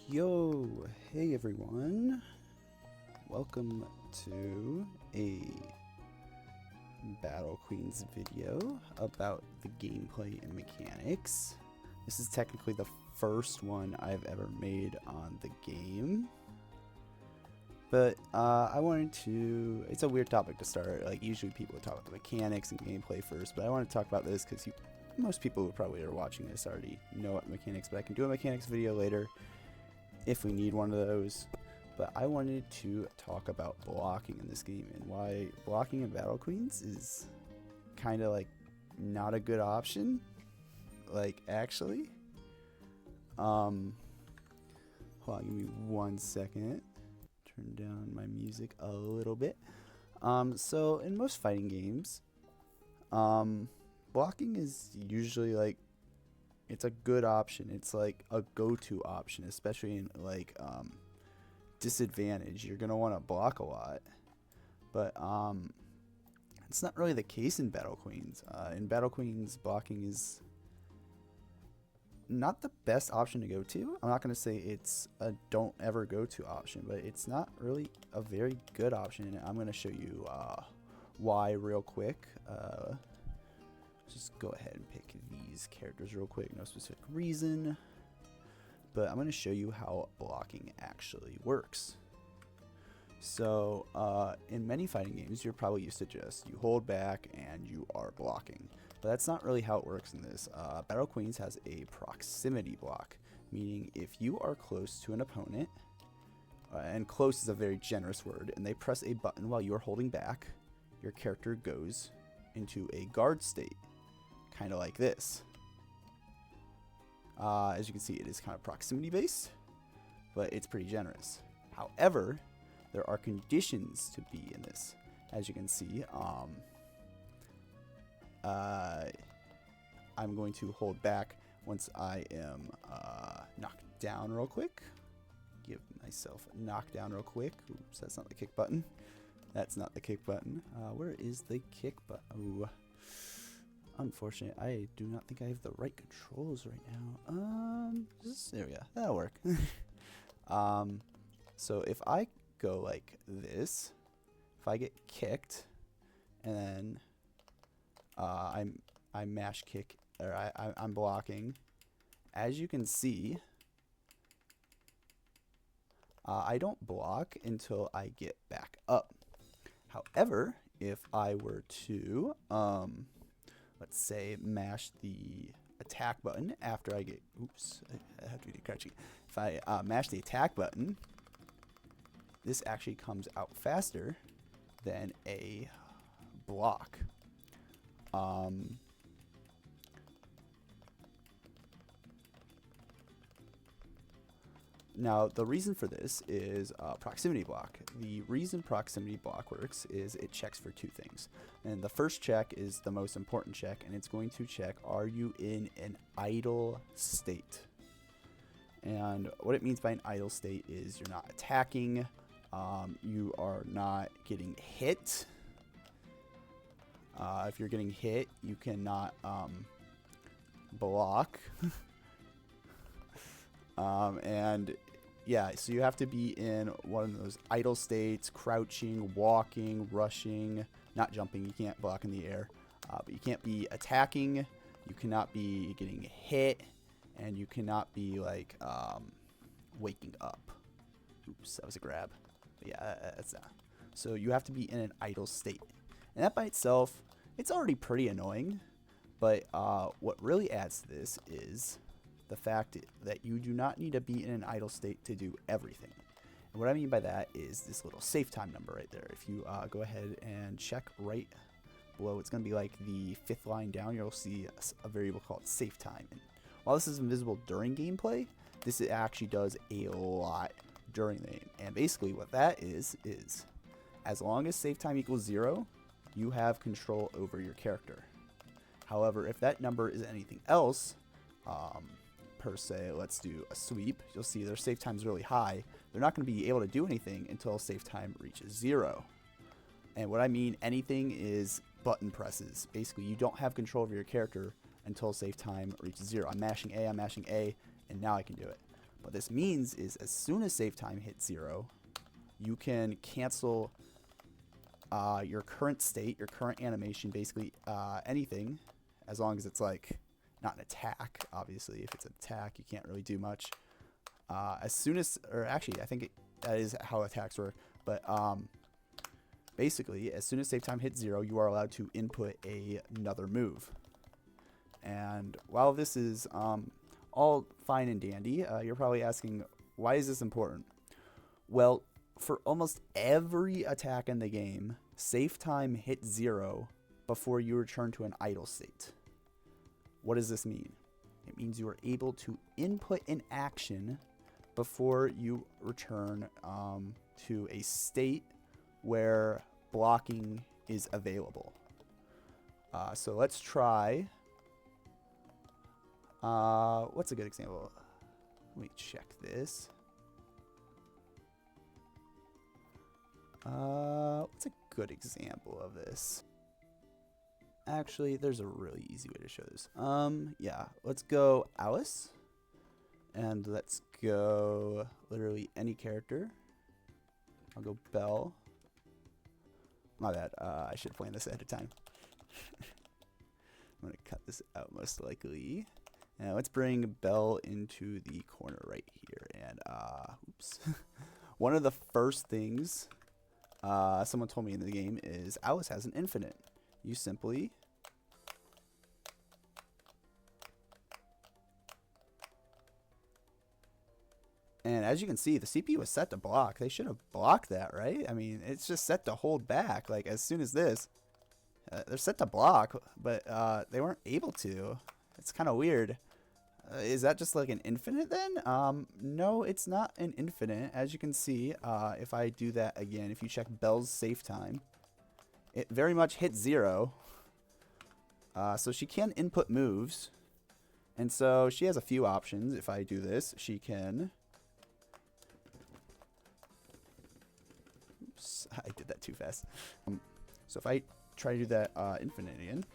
Yo, hey everyone. Welcome to a Battle Queens video about the gameplay and mechanics. This is technically the first one I've ever made on the game. But I wanted to, it's a weird topic to start. Like usually people would talk about the mechanics and gameplay first, but I want to talk about this because most people who probably are watching this already know what mechanics, but I can do a mechanics video later if we need one of those. But I wanted to talk about blocking in this game and why blocking in Battle Queens is kind of like not a good option. Like actually. Hold on, give me 1 second. Turn down my music a little bit. So in most fighting games, blocking is usually like it's a good option. It's like a go-to option, especially in like disadvantage. You're gonna want to block a lot, but it's not really the case in Battle Queens. In Battle Queens, blocking is not the best option to go to. I'm not gonna say it's a don't ever go to option, but it's not really a very good option. And I'm gonna show you why real quick. Just go ahead and pick these characters real quick, no specific reason, but I'm going to show you how blocking actually works. So in many fighting games, you're probably used to just you hold back and you are blocking, but that's not really how it works in this. Battle Queens has a proximity block, meaning if you are close to an opponent, and close is a very generous word, and they press a button while you're holding back, your character goes into a guard state. Kind of like this. As you can see, it is kind of proximity based, but it's pretty generous. However, there are conditions to be in this. As you can see, I'm going to hold back once I am knocked down real quick. Give myself a knockdown real quick. Oops, that's not the kick button. That's not the kick button. Where is the kick button? Ooh. Unfortunate, I do not think I have the right controls right now. There we go. That'll work. So if I go like this, if I get kicked, and then I mash kick, or I'm blocking, as you can see, I don't block until I get back up. However, if I were to let's say mash the attack button after I get, oops, I have to do crouching. If I mash the attack button, this actually comes out faster than a block. Now, the reason for this is proximity block. The reason proximity block works is it checks for two things. And the first check is the most important check, and it's going to check, are you in an idle state? And what it means by an idle state is you're not attacking, you are not getting hit. If you're getting hit, you cannot block. And yeah, so you have to be in one of those idle states, crouching, walking, rushing, not jumping. You can't block in the air, but you can't be attacking. You cannot be getting hit, and you cannot be like waking up. Oops, that was a grab. But yeah, that's that. So you have to be in an idle state, and that by itself, it's already pretty annoying. But what really adds to this is the fact that you do not need to be in an idle state to do everything. And what I mean by that is this little save time number right there. If you go ahead and check right below, it's going to be like the 5th line down, you'll see a variable called save time. And while this is invisible during gameplay, this actually does a lot during the game. And basically what that is as long as save time equals 0, you have control over your character. However, if that number is anything else, per se, let's do a sweep, you'll see their save time is really high. They're not going to be able to do anything until save time reaches 0. And what I mean anything is button presses. Basically, you don't have control over your character until save time reaches 0. I'm mashing A, and now I can do it. What this means is as soon as save time hits 0, you can cancel your current state, your current animation, basically anything, as long as it's like not an attack. Obviously, if it's an attack, you can't really do much. As soon as, or actually, I think that is how attacks work. But basically, as soon as save time hits 0, you are allowed to input another move. And while this is all fine and dandy, you're probably asking, why is this important? Well, for almost every attack in the game, save time hits 0 before you return to an idle state. What does this mean? It means you are able to input an action before you return to a state where blocking is available. So let's try. What's a good example? Let me check this. What's a good example of this? Actually, there's a really easy way to show this. Yeah, let's go Alice. And let's go literally any character. I'll go Belle. My bad. I should have planned this ahead of time. I'm going to cut this out most likely. Now let's bring Belle into the corner right here. And, oops. One of the first things someone told me in the game is Alice has an infinite. You simply and as you can see, the CPU was set to block. They should have blocked that, right? I mean, it's just set to hold back. Like as soon as this, they're set to block, but they weren't able to. It's kind of weird. Is that just like an infinite then? No, it's not an infinite. As you can see, if I do that again, if you check Belle's save time, it very much hits 0. So she can input moves. And so she has a few options. If I do this, she can... Oops, I did that too fast. So if I try to do that infinite again,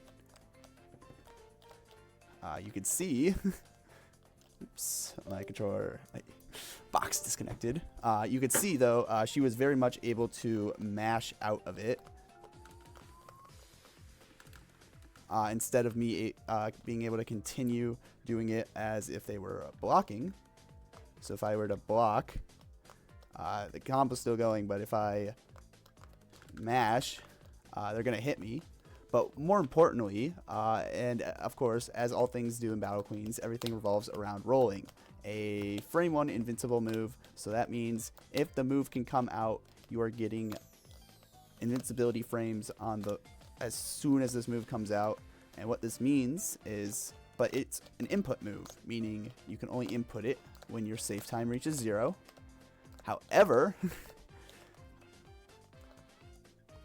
you can see... Oops, my controller... box disconnected. You could see, though, she was very much able to mash out of it. Instead of me being able to continue doing it as if they were blocking. So if I were to block, the combo's still going, but if I mash, they're going to hit me. But more importantly, and of course, as all things do in Battle Queens, everything revolves around rolling. A frame 1 invincible move, so that means if the move can come out, you are getting invincibility frames on the as soon as this move comes out. And what this means is, but it's an input move, meaning you can only input it when your save time reaches 0. However,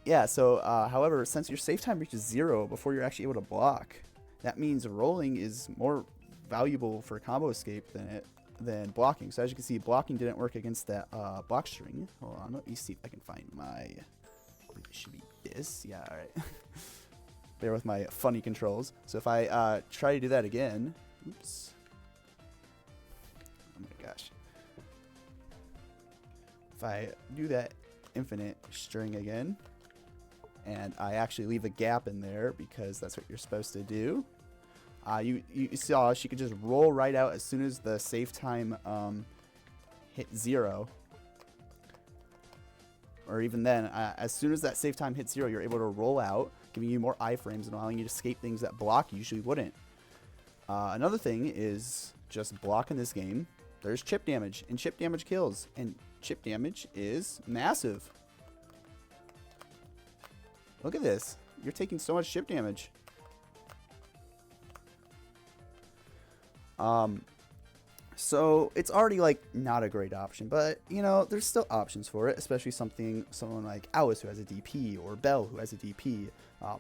yeah, so however, since your save time reaches 0 before you're actually able to block, that means rolling is more valuable for combo escape than blocking. So as you can see, blocking didn't work against that block string. Hold on, let me see if I can find my... It should be this. Yeah, all right. Bear with my funny controls. So if I try to do that again, oops. Oh my gosh. If I do that infinite string again, and I actually leave a gap in there because that's what you're supposed to do. You saw she could just roll right out as soon as the save time hit 0. Or even then, as soon as that save time hits 0, you're able to roll out, giving you more iframes and allowing you to escape things that block usually wouldn't. Another thing is just block in this game. There's chip damage, and chip damage kills, and chip damage is massive. Look at this. You're taking so much chip damage. So it's already like not a great option, but you know, there's still options for it, especially someone like Alice who has a DP or Belle who has a DP.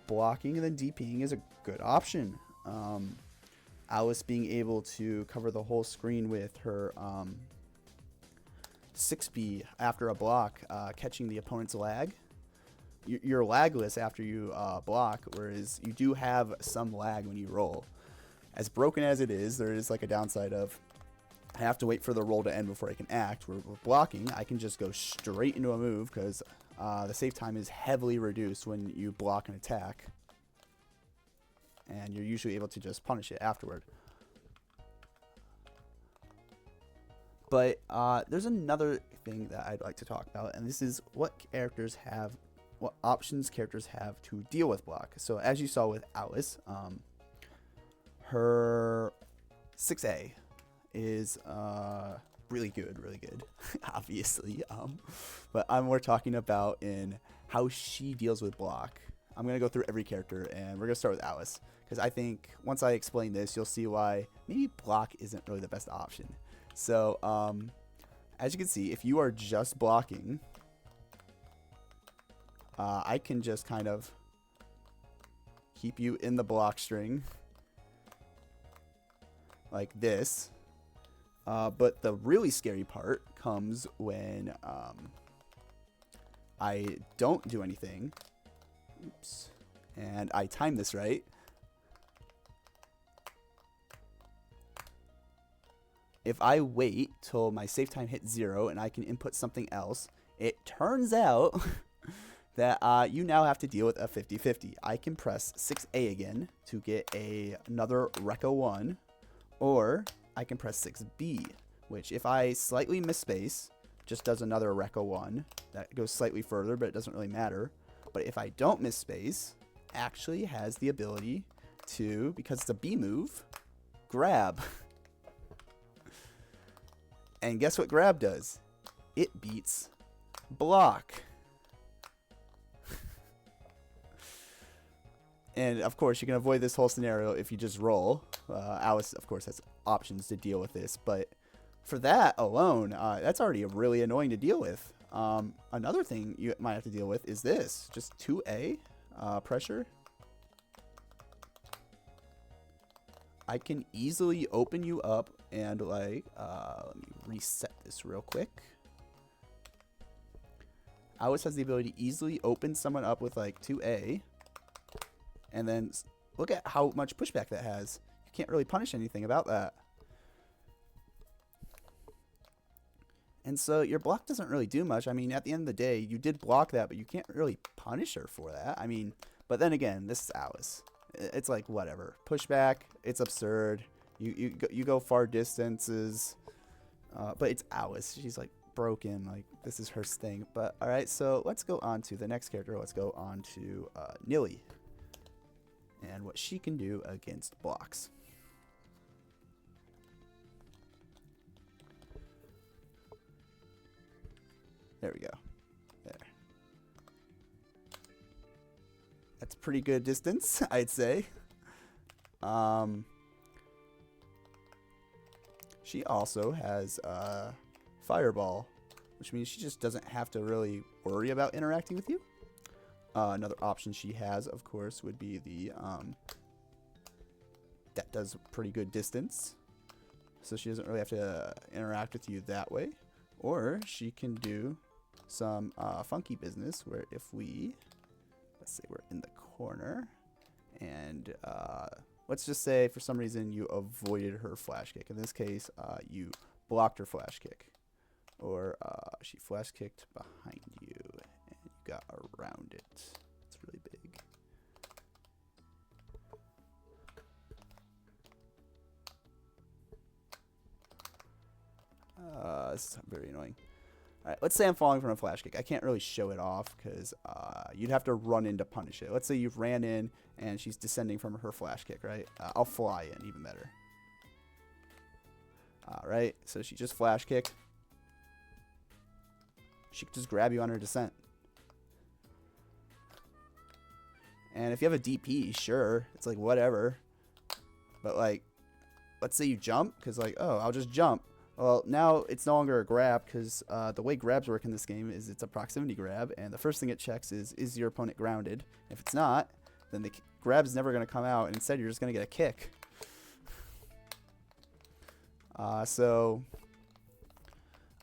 Blocking and then DPing is a good option. Alice being able to cover the whole screen with her 6B after a block, catching the opponent's lag. You're lagless after you block, whereas you do have some lag when you roll. As broken as it is, there is like a downside of I have to wait for the roll to end before I can act. Where with blocking, I can just go straight into a move because the save time is heavily reduced when you block an attack. And you're usually able to just punish it afterward. But there's another thing that I'd like to talk about, and this is what options characters have to deal with block. So as you saw with Alice, her 6A is really good, obviously. But we're talking about in how she deals with block. I'm gonna go through every character, and we're gonna start with Alice because I think once I explain this, you'll see why maybe block isn't really the best option. So as you can see, if you are just blocking, I can just kind of keep you in the block string like this. But the really scary part comes when I don't do anything. Oops. And I time this right. If I wait till my save time hits 0 and I can input something else, it turns out that you now have to deal with a 50-50. I can press 6A again to get another Rekka 1, or I can press 6B, which if I slightly misspace, just does another Rekka 1. That goes slightly further, but it doesn't really matter. But if I don't misspace, actually has the ability to, because it's a B move, grab. And guess what grab does? It beats block. And of course, you can avoid this whole scenario if you just roll. Alice, of course, has options to deal with this, but for that alone, that's already really annoying to deal with. Another thing you might have to deal with is this, just 2A pressure. I can easily open you up and like, let me reset this real quick. Alice has the ability to easily open someone up with like 2A. And then look at how much pushback that has. You can't really punish anything about that. And so your block doesn't really do much. I mean, at the end of the day, you did block that, but you can't really punish her for that. I mean, but then again, this is Alice. It's like, whatever. Pushback, it's absurd. You go far distances. But it's Alice. She's like broken. Like, this is her thing. But, all right, so let's go on to the next character. Let's go on to Nilly. And what she can do against blocks. There we go. There. That's pretty good distance, I'd say. She also has Fireball, which means she just doesn't have to really worry about interacting with you. Another option she has, of course, would be the that does pretty good distance, so she doesn't really have to interact with you that way. Or she can do some funky business where if we, let's say we're in the corner, and let's just say for some reason you avoided her flash kick. In this case, you blocked her flash kick, or she flash kicked behind you and you got around it. It's really big. This is very annoying. Alright, let's say I'm falling from a flash kick. I can't really show it off because you'd have to run in to punish it. Let's say you've ran in and she's descending from her flash kick, right? I'll fly in, even better. Alright, so she just flash kicked. She could just grab you on her descent. And if you have a DP, sure, it's like whatever. But like, let's say you jump, because like, oh, I'll just jump. Well, now it's no longer a grab because the way grabs work in this game is it's a proximity grab, and the first thing it checks is your opponent grounded? If it's not, then the grab is never going to come out, and instead you're just going to get a kick. So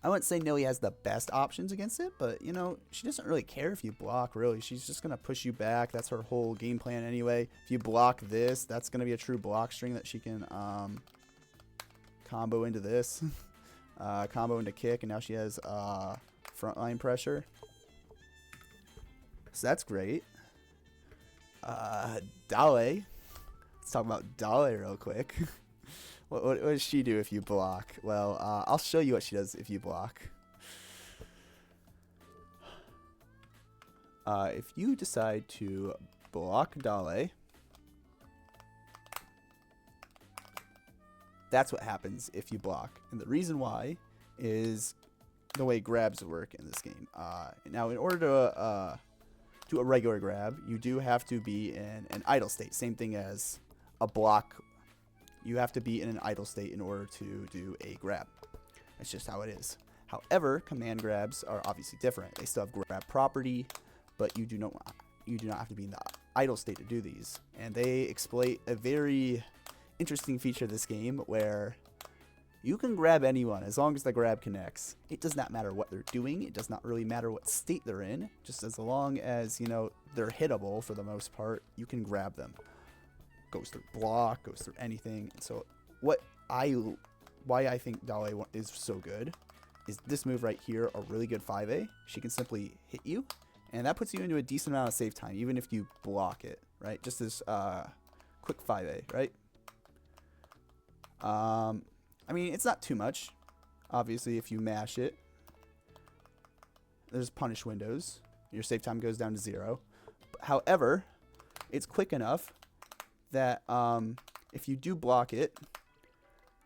I wouldn't say Nilly has the best options against it, but you know, she doesn't really care if you block, really. She's just going to push you back. That's her whole game plan anyway. If you block this, that's going to be a true block string that she can combo into this, combo into kick, and now she has frontline pressure. So that's great. Dale. Let's talk about Dale real quick. What does she do if you block? Well, I'll show you what she does if you block. If you decide to block Dale, that's what happens if you block. And the reason why is the way grabs work in this game. Now, in order to do a regular grab, you do have to be in an idle state. Same thing as a block. You have to be in an idle state in order to do a grab. That's just how it is. However, command grabs are obviously different. They still have grab property, but you do not have to be in the idle state to do these. And they exploit a very interesting feature of this game where you can grab anyone as long as the grab connects. It does not matter what they're doing. It does not really matter what state they're in. Just as long as, you know, they're hittable for the most part, you can grab them. Goes through block, goes through anything. So why I think Dale is so good is this move right here, a really good 5A. She can simply hit you, and that puts you into a decent amount of save time, even if you block it, right? Just this quick 5A, right? I mean, it's not too much. Obviously, if you mash it, there's punish windows. Your save time goes down to 0. However, it's quick enough that if you do block it,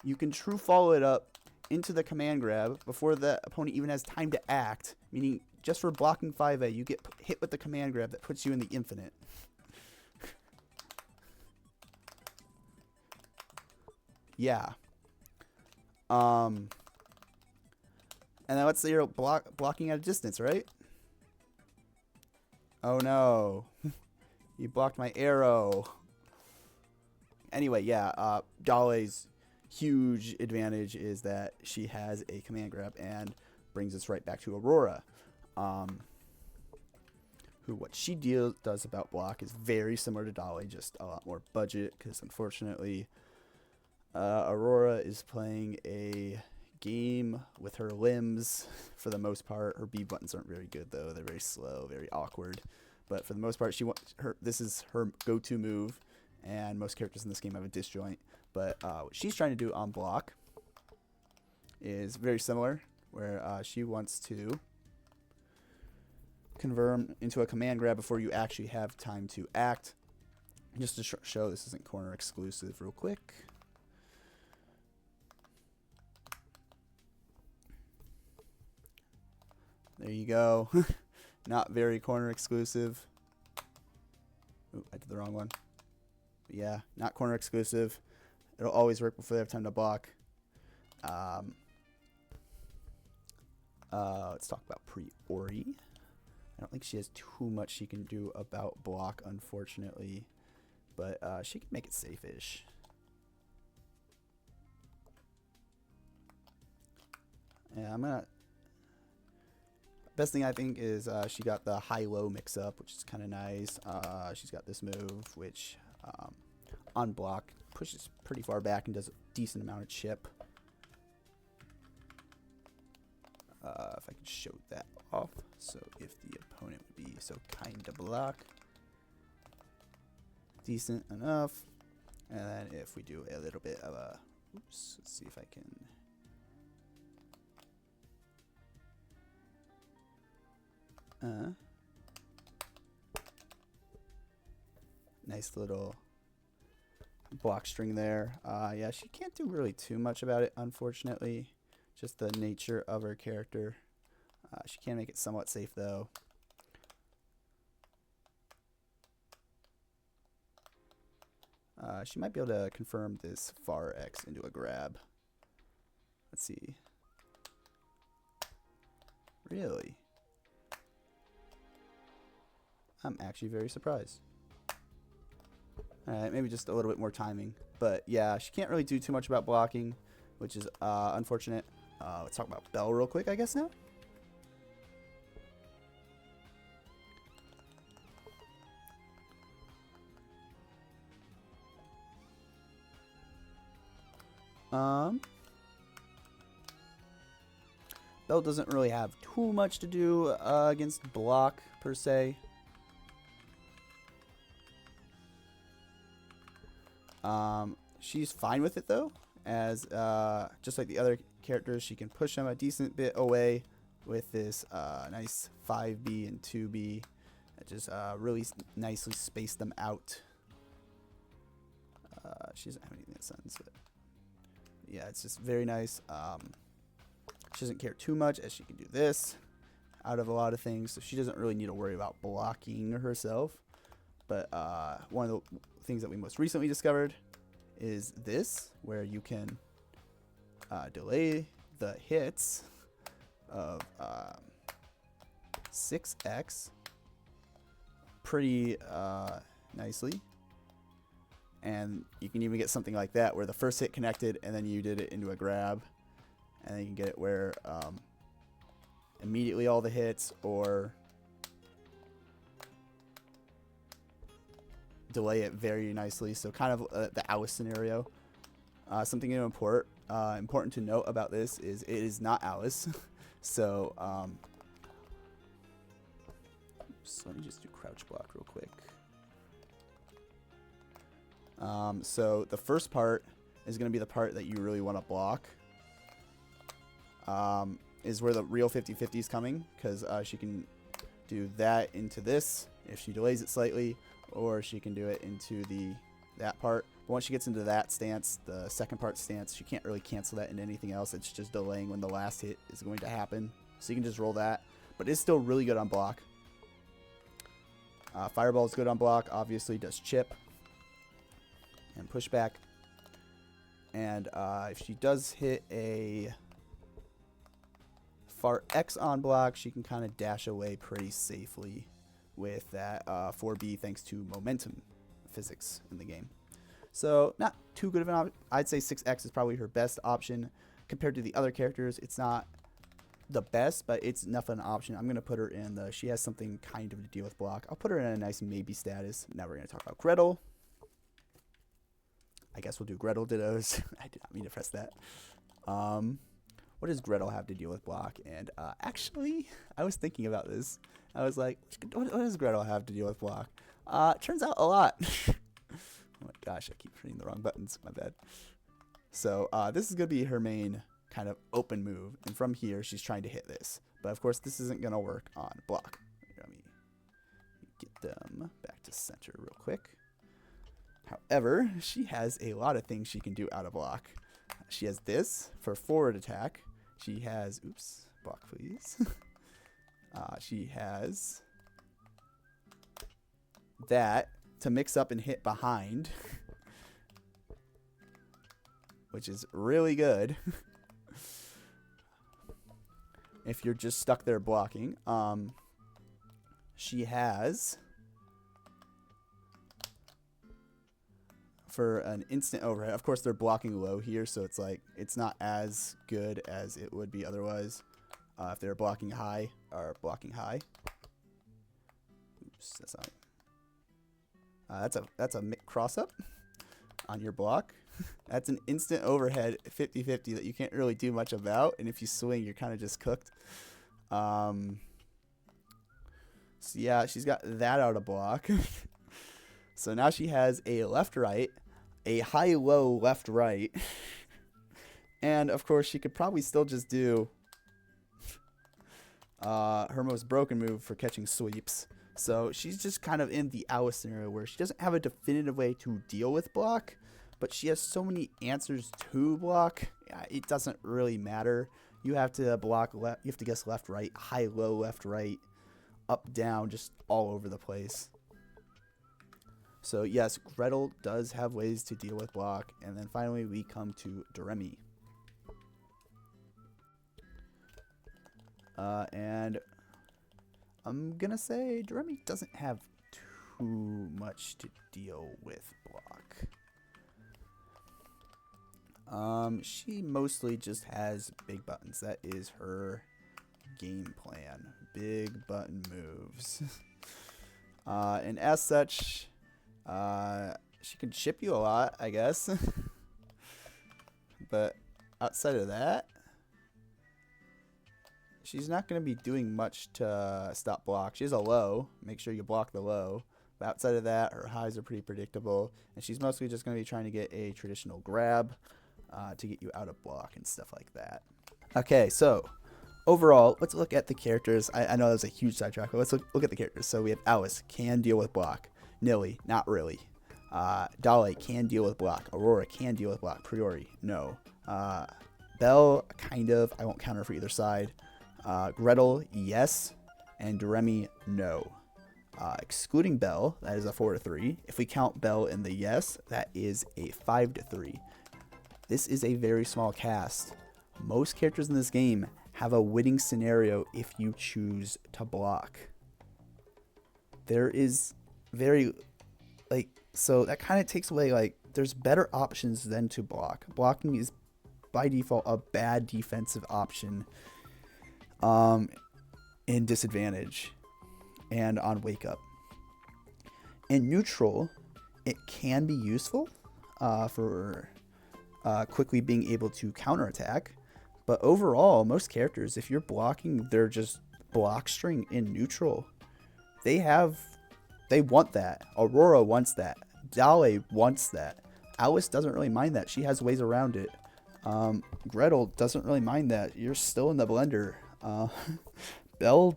you can true follow it up into the command grab before the opponent even has time to act. Meaning, just for blocking 5A, you get hit with the command grab that puts you in the infinite. Yeah. And then let's say you're blocking at a distance, right? Oh no. You blocked my arrow. Anyway, yeah, Dale's huge advantage is that she has a command grab and brings us right back to Aurora. What she does about block is very similar to Dale, just a lot more budget, because unfortunately Aurora is playing a game with her limbs for the most part. Her B buttons aren't very good though. They're very slow, very awkward. But for the most part, this is her go-to move, and most characters in this game have a disjoint. But what she's trying to do on block is very similar, where she wants to convert into a command grab before you actually have time to act. Just to show this isn't corner exclusive real quick. There you go. Not very corner exclusive. Ooh, I did the wrong one. But yeah, not corner exclusive. It'll always work before they have time to block. Let's talk about Priori. I don't think she has too much she can do about block, unfortunately. But she can make it safe-ish. Yeah, I'm gonna... Best thing I think is she got the high-low mix-up, which is kind of nice. She's got this move, which on block pushes pretty far back and does a decent amount of chip. If I could show that off, so if the opponent would be so kind to block, decent enough. And then if we do a little bit of a, oops, let's see if I can. Nice little block string there. Yeah, she can't do really too much about it, unfortunately. Just the nature of her character. She can make it somewhat safe, though. She might be able to confirm this far X into a grab. Let's see. Really? I'm actually very surprised. Alright, maybe just a little bit more timing. But yeah, she can't really do too much about blocking, which is unfortunate. Let's talk about Belle real quick, I guess, now. Belle doesn't really have too much to do against block, per se. She's fine with it, though, as just like the other characters, she can push them a decent bit away with this nice 5B and 2B. That just really nicely space them out. She doesn't have anything that sends it. Yeah, it's just very nice. She doesn't care too much, as she can do this out of a lot of things, so she doesn't really need to worry about blocking herself. But one of the things that we most recently discovered is this, where you can delay the hits of 6x pretty nicely. And you can even get something like that where the first hit connected and then you did it into a grab. And then you can get it where immediately all the hits, or delay it very nicely. So kind of the Alice scenario. Something important to note about this is it is not Alice. So let me just do crouch block real quick. So the first part is going to be the part that you really want to block. Is where the real 50-50 is coming, because she can do that into this if she delays it slightly, or she can do it into that part. But once she gets into that stance, the second part stance, she can't really cancel that into anything else. It's just delaying when the last hit is going to happen. So you can just roll that, but it's still really good on block. Fireball is good on block, obviously does chip and pushback. And if she does hit a far X on block, she can kind of dash away pretty safely with that 4B thanks to momentum physics in the game. So not too good of an option. I'd say 6X is probably her best option compared to the other characters. It's not the best, but it's enough of an option. I'm going to put her in she has something kind of to deal with block. I'll put her in a nice maybe status. Now we're going to talk about Gretel. I guess we'll do Gretel dittos. I did not mean to press that. What does Gretel have to deal with block? And actually, I was thinking about this. I was like, what does Gretel have to deal with block? Turns out a lot. Oh my gosh, I keep hitting the wrong buttons. My bad. So this is going to be her main kind of open move. And from here, she's trying to hit this. But of course, this isn't going to work on block. Let me get them back to center real quick. However, she has a lot of things she can do out of block. She has this for forward attack. She has, oops, block please. She has that to mix up and hit behind, which is really good if you're just stuck there blocking. She has for an instant overhead. Of course, they're blocking low here, so it's like it's not as good as it would be otherwise if they're blocking high or blocking high. Oops, that's not. That's a cross up on your block. That's an instant overhead 50-50 that you can't really do much about, and if you swing, you're kind of just cooked. So yeah, she's got that out of block. So now she has a left-right, a high-low left-right, and of course she could probably still just do her most broken move for catching sweeps. So she's just kind of in the Alice scenario where she doesn't have a definitive way to deal with block, but she has so many answers to block, it doesn't really matter. You have to block left, you have to guess left, right, high, low, left, right, up, down, just all over the place. So yes, Gretel does have ways to deal with block. And then finally we come to Doremi. And I'm going to say Doremi doesn't have too much to deal with block. She mostly just has big buttons. That is her game plan. Big button moves. And as such, she can chip you a lot, I guess. But outside of that, she's not going to be doing much to stop block. She has a low. Make sure you block the low. But outside of that, her highs are pretty predictable. And she's mostly just going to be trying to get a traditional grab to get you out of block and stuff like that. Okay, so overall, let's look at the characters. I know that was a huge sidetrack, but let's look at the characters. So we have Alice, can deal with block. Nilly, not really. Dale can deal with block. Aurora can deal with block. Priori, no. Belle, kind of. I won't counter for either side. Gretel, yes. And Doremi, no. Excluding Belle, that is a 4-3. If we count Belle in the yes, that is a 5-3. This is a very small cast. Most characters in this game have a winning scenario if you choose to block. There is very, so that kind of takes away, there's better options than to block. Blocking is by default a bad defensive option in disadvantage and on wake up. In neutral, it can be useful for quickly being able to counterattack, but overall, most characters, if you're blocking their just block string in neutral, they want that. Aurora wants that. Dale wants that. Alice doesn't really mind that. She has ways around it. Gretel doesn't really mind that. You're still in the blender. Belle,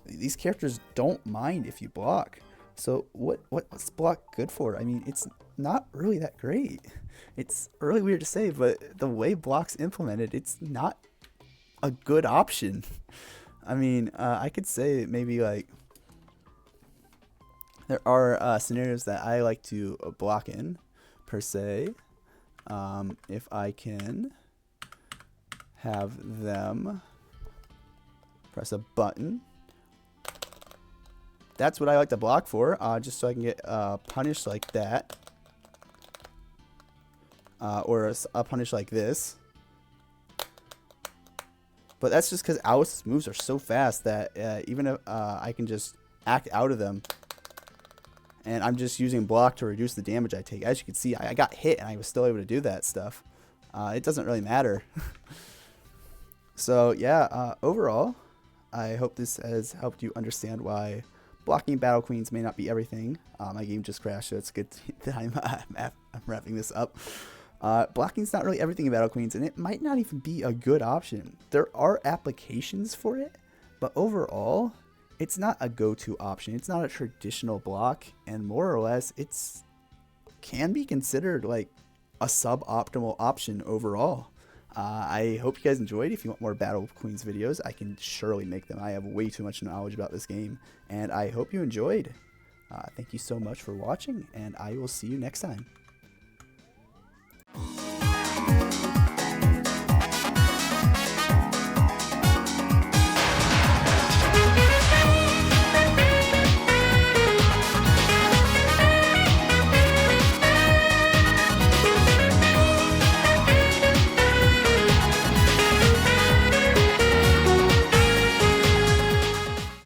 these characters don't mind if you block. So what's block good for? I mean, it's not really that great. It's really weird to say, but the way block's implemented, it's not a good option. I mean, I could say maybe there are scenarios that I like to block in, per se. If I can have them press a button. That's what I like to block for, just so I can get punished like that. Or a punish like this. But that's just because Alice's moves are so fast that even if I can just act out of them. And I'm just using block to reduce the damage I take. As you can see, I got hit and I was still able to do that stuff. It doesn't really matter. So yeah, overall, I hope this has helped you understand why blocking Battle Queens may not be everything. My game just crashed, so it's good that I'm wrapping this up. Blocking's not really everything in Battle Queens, and it might not even be a good option. There are applications for it, but overall, it's not a go-to option. It's not a traditional block, and more or less, it's can be considered like a suboptimal option overall. I hope you guys enjoyed. If you want more Battle Queens videos, I can surely make them. I have way too much knowledge about this game, and I hope you enjoyed. Thank you so much for watching, and I will see you next time.